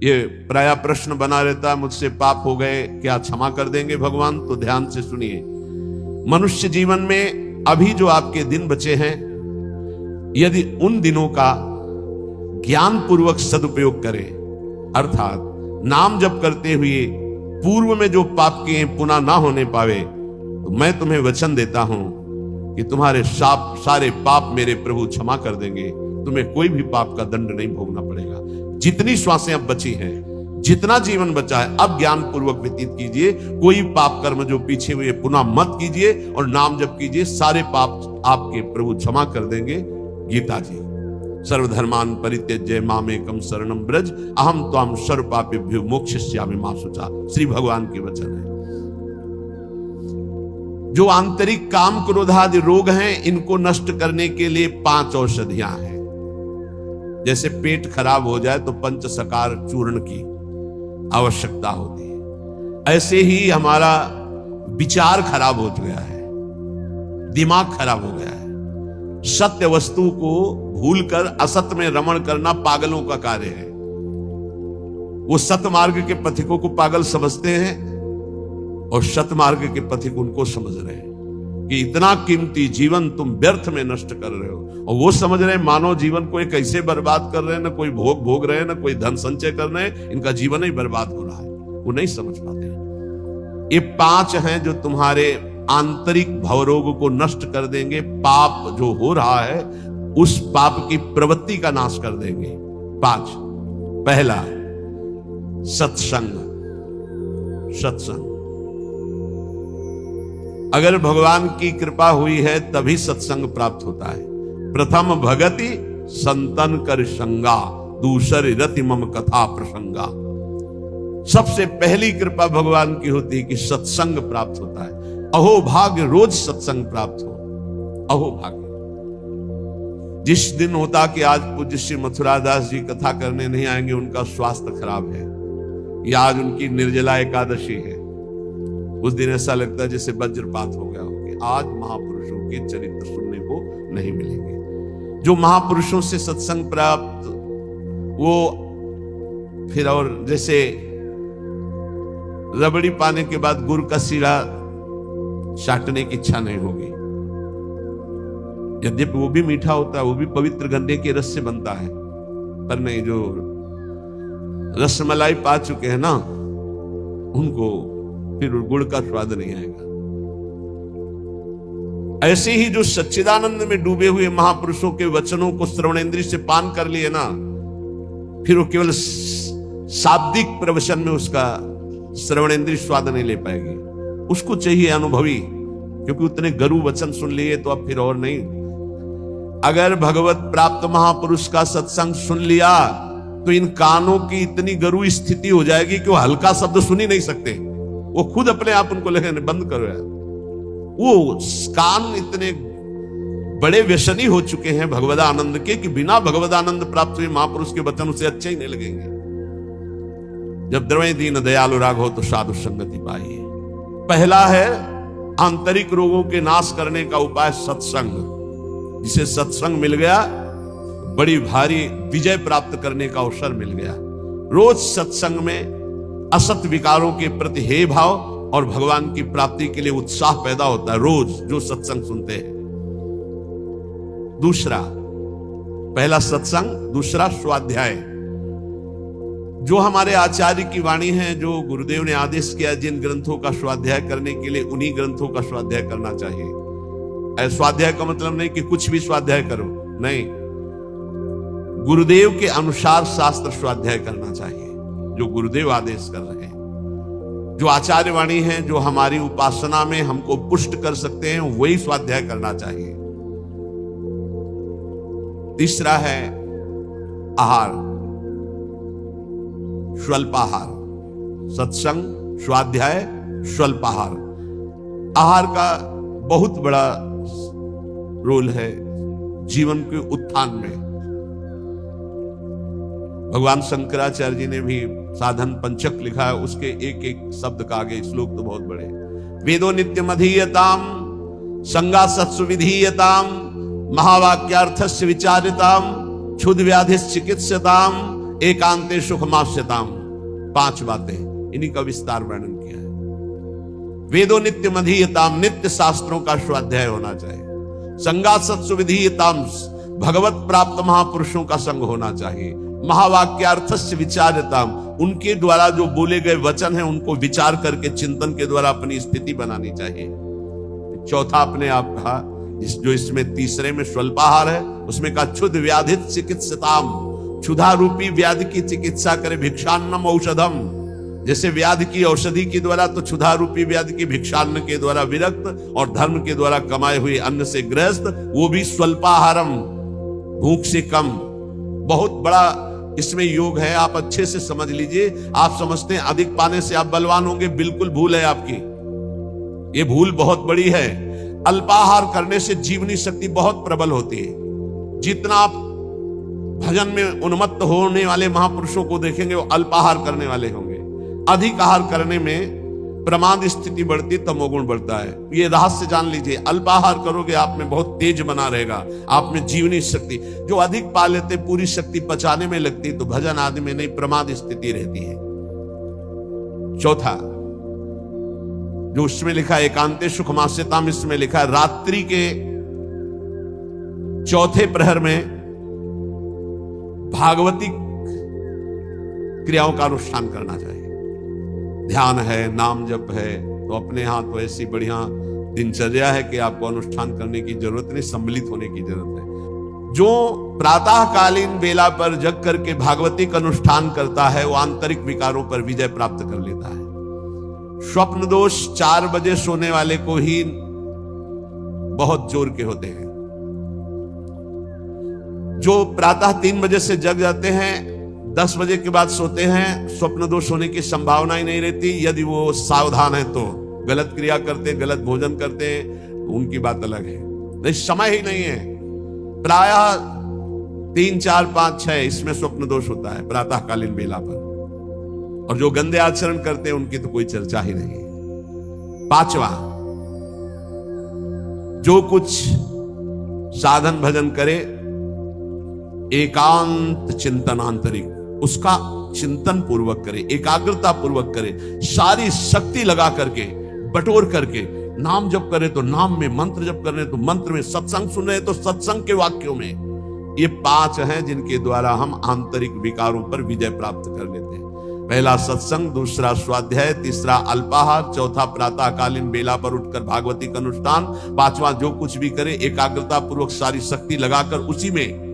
ये प्राय प्रश्न बना रहता है, मुझसे पाप हो गए, क्या क्षमा कर देंगे भगवान? तो ध्यान से सुनिए, मनुष्य जीवन में अभी जो आपके दिन बचे हैं, यदि उन दिनों का ज्ञान पूर्वक सदुपयोग करें, अर्थात नाम जप करते हुए पूर्व में जो पाप किए पुनः ना होने पावे, तो मैं तुम्हें वचन देता हूं कि तुम्हारे सारे पाप मेरे प्रभु क्षमा कर देंगे। तुम्हें कोई भी पाप का दंड नहीं भोगना पड़ेगा। जितनी श्वासें अब बची हैं, जितना जीवन बचा है, अब ज्ञान पूर्वक व्यतीत कीजिए। कोई पाप कर्म जो पीछे हुए पुनः मत कीजिए और नाम जप कीजिए, सारे पाप आपके प्रभु क्षमा कर देंगे। गीता जी, सर्वधर्मान परित्यज्य मामेकं शरणं व्रज अहम त्वां सर्व पापेभ्यो मोक्षयिष्यामि मा शुचा। श्री भगवान के वचन है। जो आंतरिक काम क्रोध आदि रोग हैं, इनको नष्ट करने के लिए 5 औषधियां हैं। जैसे पेट खराब हो जाए तो पंचसकार चूर्ण की आवश्यकता होती है, ऐसे ही हमारा विचार खराब हो गया है, दिमाग खराब हो गया है। सत्य वस्तु को भूलकर असत में रमण करना पागलों का कार्य है। वो सत्य मार्ग के पथिकों को पागल समझते हैं और सत्य मार्ग के पथिक उनको समझ रहे हैं कि इतना कीमती जीवन तुम व्यर्थ में नष्ट कर रहे हो। और वो समझ रहे हैं मानव जीवन को एक कैसे बर्बाद कर रहे हैं, ना कोई भोग भोग रहे हैं, ना कोई धन संचय कर रहे हैं, इनका जीवन ही बर्बाद हो रहा है। वो नहीं समझ पाते हैं। ये 5 हैं जो तुम्हारे आंतरिक भवरोग को नष्ट कर देंगे। पाप जो हो रहा है, उस पाप की प्रवृत्ति का नाश कर देंगे। 5, पहला सत्संग। सत्संग, अगर भगवान की कृपा हुई है तभी सत्संग प्राप्त होता है। प्रथम भगति संतन कर संगा, दूसरी रति मम कथा प्रसंगा। सबसे पहली कृपा भगवान की होती है कि सत्संग प्राप्त होता है। अहो भाग्य रोज सत्संग प्राप्त हो, अहो भाग्य। जिस दिन होता कि आज पूज्य श्री मथुरादास जी कथा करने नहीं आएंगे, उनका स्वास्थ्य खराब है, या आज उनकी निर्जला एकादशी है, उस दिन ऐसा लगता है जैसे वज्रपात हो गया हो कि आज महापुरुषों के चरित्र सुनने को नहीं मिलेंगे। जो महापुरुषों से सत्संग प्राप्त, वो फिर और जैसे रबड़ी पाने के बाद गुड़ का सीरा चाटने की इच्छा नहीं होगी। यद्यपि वो भी मीठा होता है, वो भी पवित्र गन्ने के रस से बनता है, पर नहीं, जो रसमलाई पा चुके हैं ना, उनको फिर गुड़ का स्वाद नहीं आएगा। ऐसे ही जो सच्चिदानंद में डूबे हुए महापुरुषों के वचनों को श्रवणेंद्रिय से पान कर लिए ना, फिर वो केवल शाब्दिक प्रवचन में उसका श्रवणेंद्रिय स्वाद नहीं ले पाएगी। उसको चाहिए अनुभवी, क्योंकि उतने गरु वचन सुन लिए तो अब फिर और नहीं। अगर भगवत प्राप्त महापुरुष का सत्संग सुन लिया तो इन कानों की इतनी गरु स्थिति हो जाएगी कि वो हल्का शब्द सुन ही नहीं सकते। वो खुद अपने आप उनको लगेगा बंद करो यार। वो कान इतने बड़े व्यसनी हो चुके हैं भगवदानंद के कि बिना भगवदानंद प्राप्त हुए महापुरुष के वचन उसे अच्छे ही नहीं लगेंगे। जब द्रवय दीन दयालु राग हो तो साधु संगति पाइए। पहला है आंतरिक रोगों के नाश करने का उपाय सत्संग। जिसे सत्संग मिल गया, बड़ी भारी विजय प्राप्त करने का अवसर मिल गया। रोज सत्संग में असत विकारों के प्रति हे भाव और भगवान की प्राप्ति के लिए उत्साह पैदा होता है, रोज जो सत्संग सुनते हैं। दूसरा, पहला सत्संग, दूसरा स्वाध्याय। जो हमारे आचार्य की वाणी है, जो गुरुदेव ने आदेश किया, जिन ग्रंथों का स्वाध्याय करने के लिए उन्हीं ग्रंथों का स्वाध्याय करना चाहिए। स्वाध्याय का मतलब नहीं कि कुछ भी स्वाध्याय करो, नहीं, गुरुदेव के अनुसार शास्त्र स्वाध्याय करना चाहिए, जो गुरुदेव आदेश कर रहे हैं। जो आचार्य वाणी है, जो हमारी उपासना में हमको पुष्ट कर सकते हैं, वही स्वाध्याय करना चाहिए। तीसरा है आहार, स्वल्पाहार। सत्संग, स्वाध्याय, स्वल्पाहार। आहार का बहुत बड़ा रोल है जीवन के उत्थान में। भगवान शंकराचार्य जी ने भी साधन पंचक लिखा है, उसके एक एक शब्द का आगे श्लोक तो बहुत बड़े। वेदो नित्यम अधीयताम संगा सत्सु विधीयताम महावाक्यार्थस्य विचारिताम क्षुद्र व्याधि चिकित्सताम एकांते सुखमास्यताम, 5 बातें, इन्हीं का विस्तार वर्णन किया है। वेदो नित्य मधीयताम, नित्य शास्त्रों का स्वाध्याय होना चाहिए। संगासत सुविधीयताम, भगवत प्राप्त महापुरुषों का संग होना चाहिए। महावाक्यार्थस्य विचारताम, उनके द्वारा जो बोले गए वचन हैं उनको विचार करके चिंतन के द्वारा अपनी स्थिति बनानी चाहिए। चौथा अपने आप कहा, जो इसमें तीसरे में स्वल्पाहार है, उसमें कहा क्षुध व्याधित चिकित्सताम, क्षुधा रूपी व्याधि की चिकित्सा करे। भिक्षान्नम औषधम, जैसे व्याधि की औषधि के द्वारा, तो क्षुधा रूपी व्याधि की भिक्षान्न के द्वारा विरक्त और धर्म के द्वारा कमाए हुए अन्न से ग्रस्त, वो भी स्वल्पाहारम, भूख से कम। बहुत बड़ा इसमें योग है, आप अच्छे से समझ लीजिए। आप समझते हैं अधिक पाने से आप बलवान होंगे, बिल्कुल भूल है आपकी, ये भूल बहुत बड़ी है। अल्पाहार करने से जीवनी शक्ति बहुत प्रबल होती है। जितना आप भजन में उन्मत्त होने वाले महापुरुषों को देखेंगे वो अल्पाहार करने वाले होंगे। अधिक आहार करने में प्रमाद स्थिति बढ़ती, तमोगुण बढ़ता है। ये रहस्य जान लीजिए, अल्पाहार करोगे आप में बहुत तेज बना रहेगा, आप में जीवनी शक्ति। जो अधिक पा लेते पूरी शक्ति पचाने में लगती, तो भजन आदि में नहीं, प्रमाद स्थिति रहती है। चौथा जो उसमें लिखा है एकांते सुखमास्यताम, इसमें लिखा है रात्रि के चौथे प्रहर में भागवती क्रियाओं का अनुष्ठान करना चाहिए। ध्यान है, नाम जप है, तो अपने यहां तो ऐसी बढ़िया दिनचर्या है कि आपको अनुष्ठान करने की जरूरत नहीं, सम्मिलित होने की जरूरत है। जो प्रातःकालीन बेला पर जग करके भागवती का अनुष्ठान करता है, वो आंतरिक विकारों पर विजय प्राप्त कर लेता है। स्वप्न दोष 4 बजे सोने वाले को ही बहुत जोर के होते हैं। जो प्रातः 3 बजे से जग जाते हैं, 10 बजे के बाद सोते हैं, स्वप्न दोष होने की संभावना ही नहीं रहती। यदि वो सावधान है तो गलत क्रिया करते, गलत भोजन करते हैं, उनकी बात अलग है। नहीं, समय ही नहीं है। प्रायः 3, 4, 5, 6 इसमें स्वप्न दोष होता है प्रातःकालीन बेला पर। और जो गंदे आचरण करते हैं उनकी तो कोई चर्चा ही नहीं है। 5वां, जो कुछ साधन भजन करे, एकांत चिंतन आंतरिक, उसका चिंतन पूर्वक करे, एकाग्रता पूर्वक करे, सारी शक्ति लगा करके, बटोर करके। नाम जप करे तो नाम में, मंत्र जप करने तो मंत्र में, सत्संग सुन रहे तो सत्संग के वाक्यों में। ये 5 हैं जिनके द्वारा हम आंतरिक विकारों पर विजय प्राप्त कर लेते हैं। पहला सत्संग, दूसरा स्वाध्याय, तीसरा अल्पाहार, चौथा प्रातःकालीन बेला पर उठकर भागवती का अनुष्ठान, 5वां जो कुछ भी करे एकाग्रता पूर्वक सारी शक्ति लगाकर उसी में